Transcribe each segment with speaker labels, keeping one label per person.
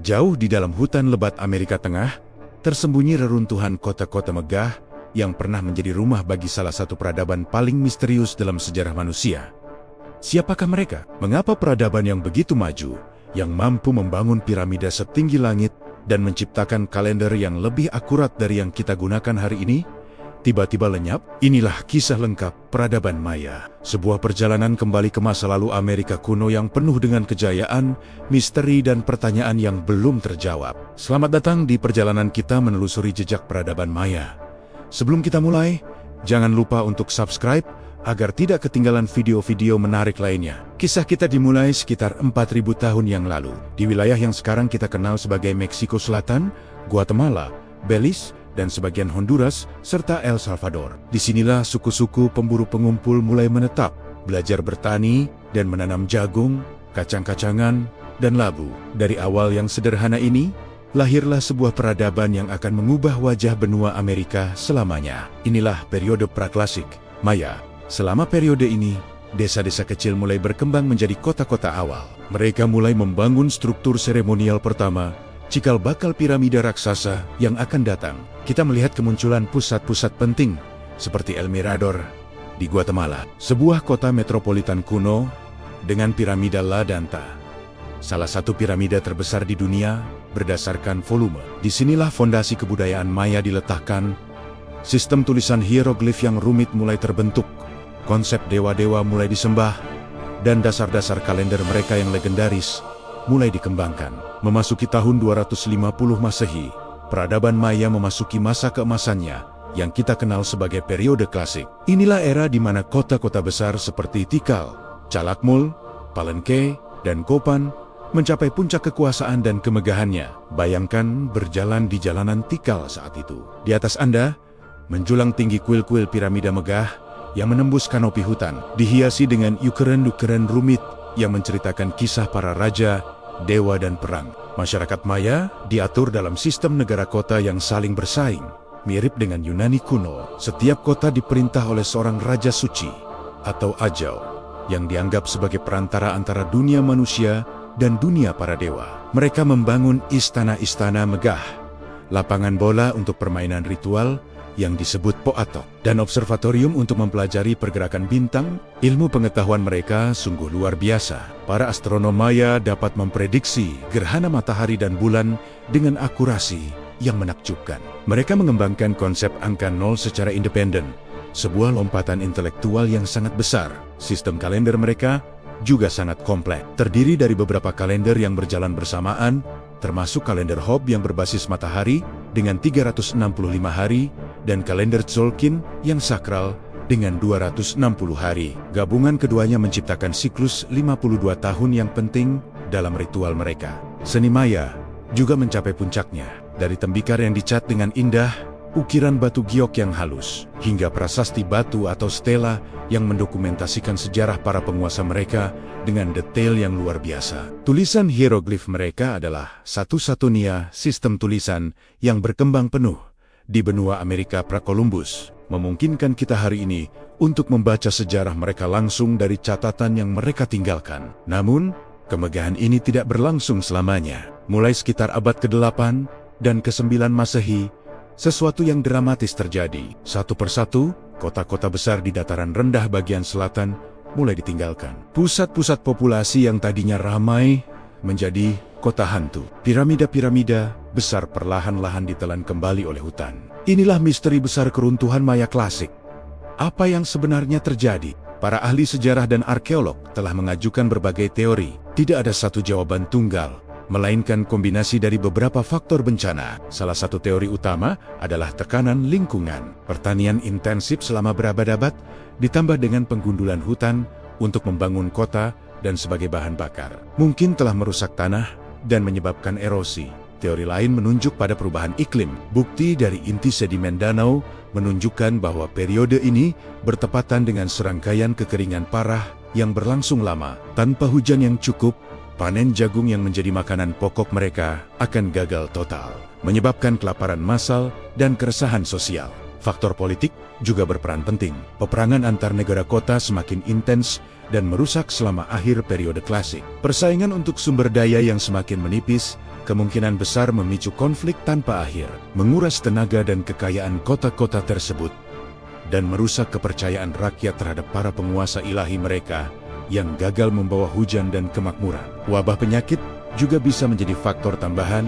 Speaker 1: Jauh di dalam hutan lebat Amerika Tengah, tersembunyi reruntuhan kota-kota megah yang pernah menjadi rumah bagi salah satu peradaban paling misterius dalam sejarah manusia. Siapakah mereka? Mengapa peradaban yang begitu maju, yang mampu membangun piramida setinggi langit dan menciptakan kalender yang lebih akurat dari yang kita gunakan hari ini, tiba-tiba lenyap? Inilah kisah lengkap peradaban Maya. Sebuah perjalanan kembali ke masa lalu Amerika kuno yang penuh dengan kejayaan, misteri dan pertanyaan yang belum terjawab. Selamat datang di perjalanan kita menelusuri jejak peradaban Maya. Sebelum kita mulai, jangan lupa untuk subscribe agar tidak ketinggalan video-video menarik lainnya. Kisah kita dimulai sekitar 4.000 tahun yang lalu, di wilayah yang sekarang kita kenal sebagai Meksiko Selatan, Guatemala, Belize, dan sebagian Honduras, serta El Salvador. Disinilah suku-suku pemburu pengumpul mulai menetap, belajar bertani, dan menanam jagung, kacang-kacangan, dan labu. Dari awal yang sederhana ini, lahirlah sebuah peradaban yang akan mengubah wajah benua Amerika selamanya. Inilah periode praklasik, Maya. Selama periode ini, desa-desa kecil mulai berkembang menjadi kota-kota awal. Mereka mulai membangun struktur seremonial pertama, cikal bakal piramida raksasa yang akan datang. Kita melihat kemunculan pusat-pusat penting, seperti El Mirador di Guatemala, sebuah kota metropolitan kuno dengan piramida La Danta, salah satu piramida terbesar di dunia berdasarkan volume. Disinilah fondasi kebudayaan Maya diletakkan, sistem tulisan hieroglif yang rumit mulai terbentuk, konsep dewa-dewa mulai disembah, dan dasar-dasar kalender mereka yang legendaris mulai dikembangkan. Memasuki tahun 250 Masehi, peradaban Maya memasuki masa keemasannya yang kita kenal sebagai periode klasik. Inilah era di mana kota-kota besar seperti Tikal, Calakmul, Palenque, dan Copan mencapai puncak kekuasaan dan kemegahannya. Bayangkan berjalan di jalanan Tikal saat itu. Di atas Anda, menjulang tinggi kuil-kuil piramida megah yang menembus kanopi hutan, dihiasi dengan ukiran-ukiran rumit yang menceritakan kisah para raja, dewa dan perang. Masyarakat Maya diatur dalam sistem negara kota yang saling bersaing, mirip dengan Yunani kuno. Setiap kota diperintah oleh seorang raja suci atau Ajau yang dianggap sebagai perantara antara dunia manusia dan dunia para dewa. Mereka membangun istana-istana megah, lapangan bola untuk permainan ritual yang disebut Poatok, dan observatorium untuk mempelajari pergerakan bintang. Ilmu pengetahuan mereka sungguh luar biasa. Para astronom Maya dapat memprediksi gerhana matahari dan bulan dengan akurasi yang menakjubkan. Mereka mengembangkan konsep angka 0 secara independen, sebuah lompatan intelektual yang sangat besar. Sistem kalender mereka juga sangat kompleks, terdiri dari beberapa kalender yang berjalan bersamaan, termasuk kalender Hob yang berbasis matahari dengan 365 hari, dan kalender Tzolkin yang sakral dengan 260 hari. Gabungan keduanya menciptakan siklus 52 tahun yang penting dalam ritual mereka. Seni Maya juga mencapai puncaknya, dari tembikar yang dicat dengan indah, ukiran batu giok yang halus, hingga prasasti batu atau stela yang mendokumentasikan sejarah para penguasa mereka dengan detail yang luar biasa. Tulisan hieroglif mereka adalah satu-satunya sistem tulisan yang berkembang penuh di benua Amerika pra-Columbus, memungkinkan kita hari ini untuk membaca sejarah mereka langsung dari catatan yang mereka tinggalkan. Namun, kemegahan ini tidak berlangsung selamanya. Mulai sekitar abad ke-8 dan ke-9 Masehi, sesuatu yang dramatis terjadi. Satu persatu, kota-kota besar di dataran rendah bagian selatan mulai ditinggalkan. Pusat-pusat populasi yang tadinya ramai menjadi kota hantu. Piramida-piramida besar perlahan-lahan ditelan kembali oleh hutan. Inilah misteri besar keruntuhan Maya klasik. Apa yang sebenarnya terjadi? Para ahli sejarah dan arkeolog telah mengajukan berbagai teori. Tidak ada satu jawaban tunggal, melainkan kombinasi dari beberapa faktor bencana. Salah satu teori utama adalah tekanan lingkungan. Pertanian intensif selama berabad-abad, ditambah dengan penggundulan hutan untuk membangun kota dan sebagai bahan bakar, mungkin telah merusak tanah dan menyebabkan erosi. Teori lain menunjuk pada perubahan iklim. Bukti dari inti sedimen danau menunjukkan bahwa periode ini bertepatan dengan serangkaian kekeringan parah yang berlangsung lama. Tanpa hujan yang cukup, panen jagung yang menjadi makanan pokok mereka akan gagal total, menyebabkan kelaparan massal dan keresahan sosial. Faktor politik juga berperan penting. Peperangan antar negara kota semakin intens dan merusak selama akhir periode klasik. Persaingan untuk sumber daya yang semakin menipis kemungkinan besar memicu konflik tanpa akhir, menguras tenaga dan kekayaan kota-kota tersebut, dan merusak kepercayaan rakyat terhadap para penguasa ilahi mereka yang gagal membawa hujan dan kemakmuran. Wabah penyakit juga bisa menjadi faktor tambahan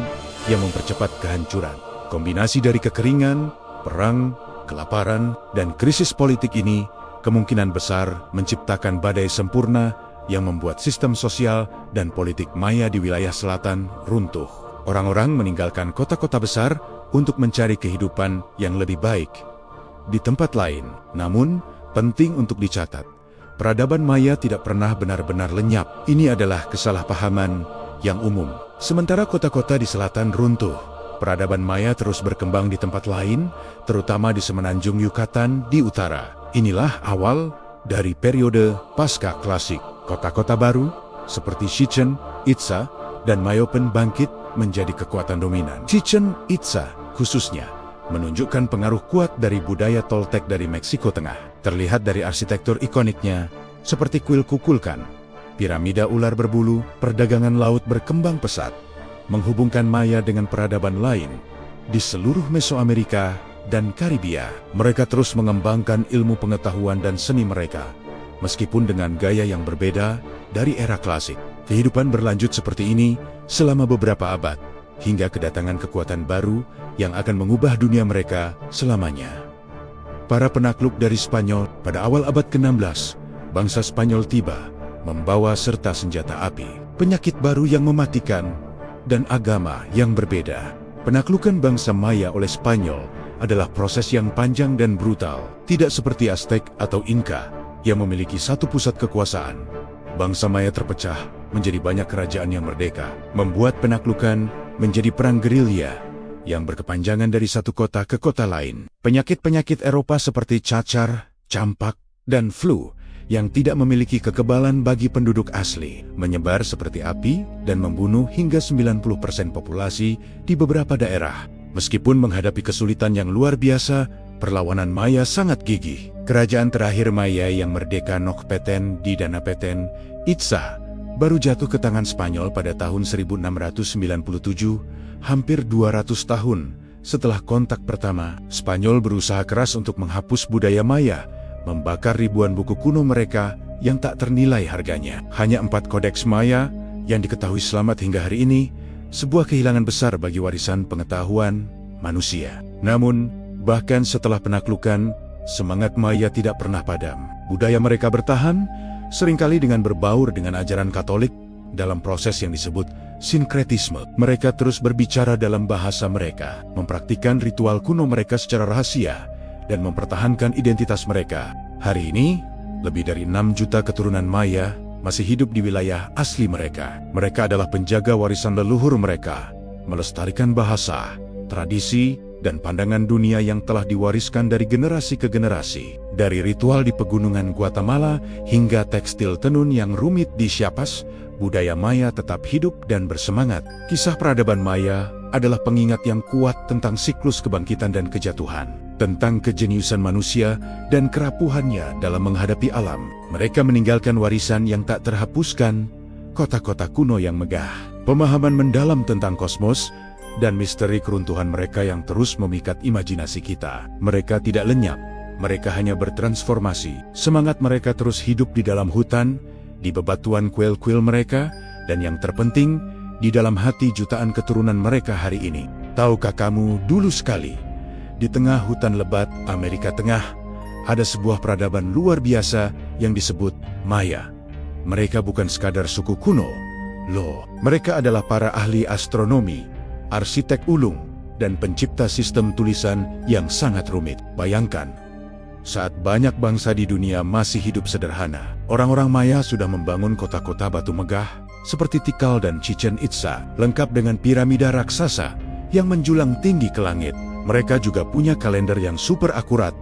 Speaker 1: yang mempercepat kehancuran. Kombinasi dari kekeringan, perang, kelaparan, dan krisis politik ini kemungkinan besar menciptakan badai sempurna yang membuat sistem sosial dan politik Maya di wilayah selatan runtuh. Orang-orang meninggalkan kota-kota besar untuk mencari kehidupan yang lebih baik di tempat lain. Namun, penting untuk dicatat, peradaban Maya tidak pernah benar-benar lenyap. Ini adalah kesalahpahaman yang umum. Sementara kota-kota di selatan runtuh, peradaban Maya terus berkembang di tempat lain, terutama di semenanjung Yucatan di utara. Inilah awal dari periode pasca klasik. Kota-kota baru seperti Chichen Itza dan Mayopan bangkit menjadi kekuatan dominan. Chichen Itza khususnya menunjukkan pengaruh kuat dari budaya Toltec dari Meksiko Tengah. Terlihat dari arsitektur ikoniknya seperti kuil kukulkan, piramida ular berbulu. Perdagangan laut berkembang pesat, menghubungkan Maya dengan peradaban lain di seluruh Mesoamerika dan Karibia. Mereka terus mengembangkan ilmu pengetahuan dan seni mereka, meskipun dengan gaya yang berbeda dari era klasik. Kehidupan berlanjut seperti ini selama beberapa abad, hingga kedatangan kekuatan baru yang akan mengubah dunia mereka selamanya. Para penakluk dari Spanyol pada awal abad ke-16, bangsa Spanyol tiba, membawa serta senjata api, penyakit baru yang mematikan, dan agama yang berbeda. Penaklukan bangsa Maya oleh Spanyol adalah proses yang panjang dan brutal, tidak seperti Aztec atau Inca yang memiliki satu pusat kekuasaan. Bangsa Maya terpecah menjadi banyak kerajaan yang merdeka, membuat penaklukan menjadi perang gerilya yang berkepanjangan dari satu kota ke kota lain. Penyakit-penyakit Eropa seperti cacar, campak, dan flu yang tidak memiliki kekebalan bagi penduduk asli menyebar seperti api dan membunuh hingga 90% populasi di beberapa daerah. Meskipun menghadapi kesulitan yang luar biasa, perlawanan Maya sangat gigih. Kerajaan terakhir Maya yang merdeka Nokpeten di Danapeten, Itza, baru jatuh ke tangan Spanyol pada tahun 1697, hampir 200 tahun setelah kontak pertama. Spanyol berusaha keras untuk menghapus budaya Maya, membakar ribuan buku kuno mereka yang tak ternilai harganya. Hanya 4 kodeks Maya yang diketahui selamat hingga hari ini, sebuah kehilangan besar bagi warisan pengetahuan manusia. Namun, bahkan setelah penaklukan, semangat Maya tidak pernah padam. Budaya mereka bertahan, seringkali dengan berbaur dengan ajaran Katolik dalam proses yang disebut sinkretisme. Mereka terus berbicara dalam bahasa mereka, mempraktikkan ritual kuno mereka secara rahasia, dan mempertahankan identitas mereka. Hari ini, lebih dari 6 juta keturunan Maya masih hidup di wilayah asli mereka. Mereka adalah penjaga warisan leluhur mereka, melestarikan bahasa, tradisi, dan pandangan dunia yang telah diwariskan dari generasi ke generasi. Dari ritual di pegunungan Guatemala hingga tekstil tenun yang rumit di Chiapas, budaya Maya tetap hidup dan bersemangat. Kisah peradaban Maya adalah pengingat yang kuat tentang siklus kebangkitan dan kejatuhan, tentang kejeniusan manusia dan kerapuhannya dalam menghadapi alam. Mereka meninggalkan warisan yang tak terhapuskan, kota-kota kuno yang megah, pemahaman mendalam tentang kosmos, dan misteri keruntuhan mereka yang terus memikat imajinasi kita. Mereka tidak lenyap, mereka hanya bertransformasi. Semangat mereka terus hidup di dalam hutan, di bebatuan kuil-kuil mereka, dan yang terpenting, di dalam hati jutaan keturunan mereka hari ini. Tahukah kamu, dulu sekali, di tengah hutan lebat Amerika Tengah, ada sebuah peradaban luar biasa yang disebut Maya. Mereka bukan sekadar suku kuno, loh. Mereka adalah para ahli astronomi, arsitek ulung, dan pencipta sistem tulisan yang sangat rumit. Bayangkan, saat banyak bangsa di dunia masih hidup sederhana, orang-orang Maya sudah membangun kota-kota batu megah seperti Tikal dan Chichen Itza, lengkap dengan piramida raksasa yang menjulang tinggi ke langit. Mereka juga punya kalender yang super akurat,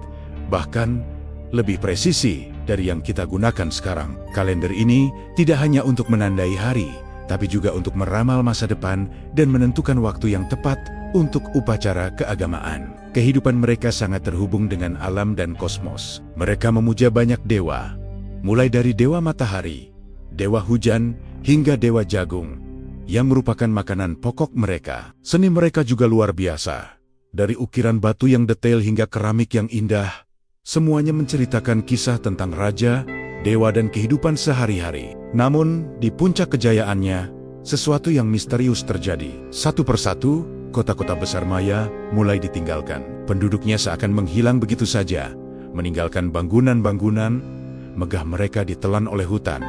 Speaker 1: bahkan lebih presisi dari yang kita gunakan sekarang. Kalender ini tidak hanya untuk menandai hari, tapi juga untuk meramal masa depan dan menentukan waktu yang tepat untuk upacara keagamaan. Kehidupan mereka sangat terhubung dengan alam dan kosmos. Mereka memuja banyak dewa, mulai dari dewa matahari, dewa hujan, hingga dewa jagung, yang merupakan makanan pokok mereka. Seni mereka juga luar biasa. Dari ukiran batu yang detail hingga keramik yang indah, semuanya menceritakan kisah tentang raja, dewa dan kehidupan sehari-hari. Namun, di puncak kejayaannya, sesuatu yang misterius terjadi. Satu persatu, kota-kota besar Maya mulai ditinggalkan. Penduduknya seakan menghilang begitu saja, meninggalkan bangunan-bangunan megah mereka ditelan oleh hutan.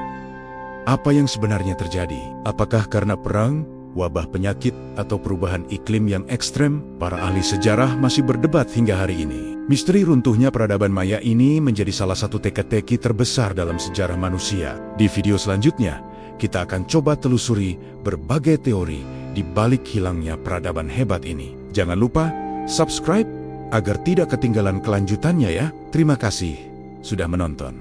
Speaker 1: Apa yang sebenarnya terjadi? Apakah karena perang, wabah penyakit, atau perubahan iklim yang ekstrem? Para ahli sejarah masih berdebat hingga hari ini. Misteri runtuhnya peradaban Maya ini menjadi salah satu teka-teki terbesar dalam sejarah manusia. Di video selanjutnya, kita akan coba telusuri berbagai teori di balik hilangnya peradaban hebat ini. Jangan lupa subscribe agar tidak ketinggalan kelanjutannya ya. Terima kasih sudah menonton.